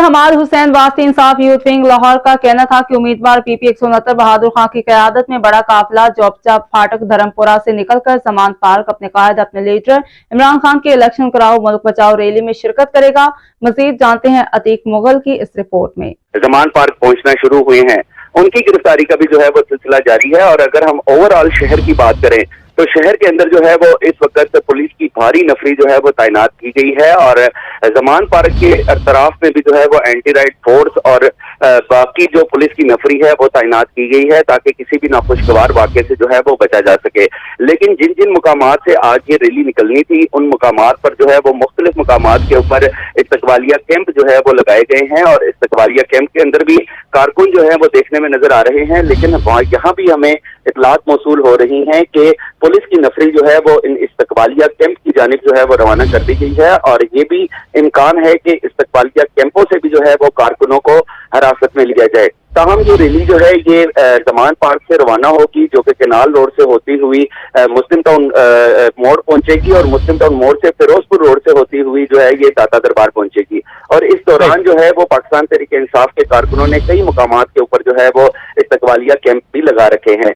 हमाद हुसैन वास्ती इंसाफ youth wing Lahore का कहना था कि उम्मीदवार पीपी 169 बहादुर खां की क़यादत में बड़ा काफिला जोबचा फाटक धर्मपुरा से निकलकर समान पार्क अपने कायद अपने लीडर इमरान खान की इलेक्शन कराओ मुल्क बचाओ रैली में शिरकत करेगा। मजीद जानते हैं अतीक मुगल की इस रिपोर्ट में। समान पार्क पहुंचना शुरू हुए हैं, उनकी गिरफ्तारी का भी जो है वो सिलसिला जारी है। और अगर हम ओवरऑल शहर की बात करें तो शहर के अंदर जो है वो इस वक्त पुलिस की भारी नफरी जो है वो तैनात की गई है और जमान पार्क के अतराफ में भी जो है वो एंटी राइट फोर्स और बाकी जो पुलिस की नफरी है वो तैनात की गई है ताकि किसी भी नाखुशगवार वाक़े से जो है वो बचा जा सके। लेकिन जिन जिन मुकामात से आज ये रैली निकलनी थी उन मुकामात पर जो है वो मुख्तलिफ मुकामात के ऊपर इस्तकबालिया कैंप जो है वो लगाए गए हैं और इस्तकबालिया कैंप के अंदर भी कारकुन जो है वो देखने में नजर आ रहे हैं। लेकिन यहाँ भी हमें इतलात मौसूल हो रही हैं कि पुलिस की नफरी जो है वो इन इस्तकबालिया कैंप की जानिब जो है वो रवाना कर दी गई है और ये भी इम्कान है कि इस्तकबालिया कैंपों से भी जो है वो कारकुनों को हिरासत में लिया जाए। ताहम ये रैली जो है ये जमान पार्क से रवाना होगी जो कि केनाल रोड से होती हुई मुस्लिम टाउन मोड़ पहुंचेगी और मुस्लिम टाउन मोड़ से फिरोजपुर रोड से होती हुई जो है ये दाता दरबार पहुंचेगी। और इस दौरान जो है वो पाकिस्तान तहरीक इंसाफ के कारकुनों ने कई मुकामात के ऊपर जो है वो इस्तकबालिया कैंप भी लगा रखे हैं।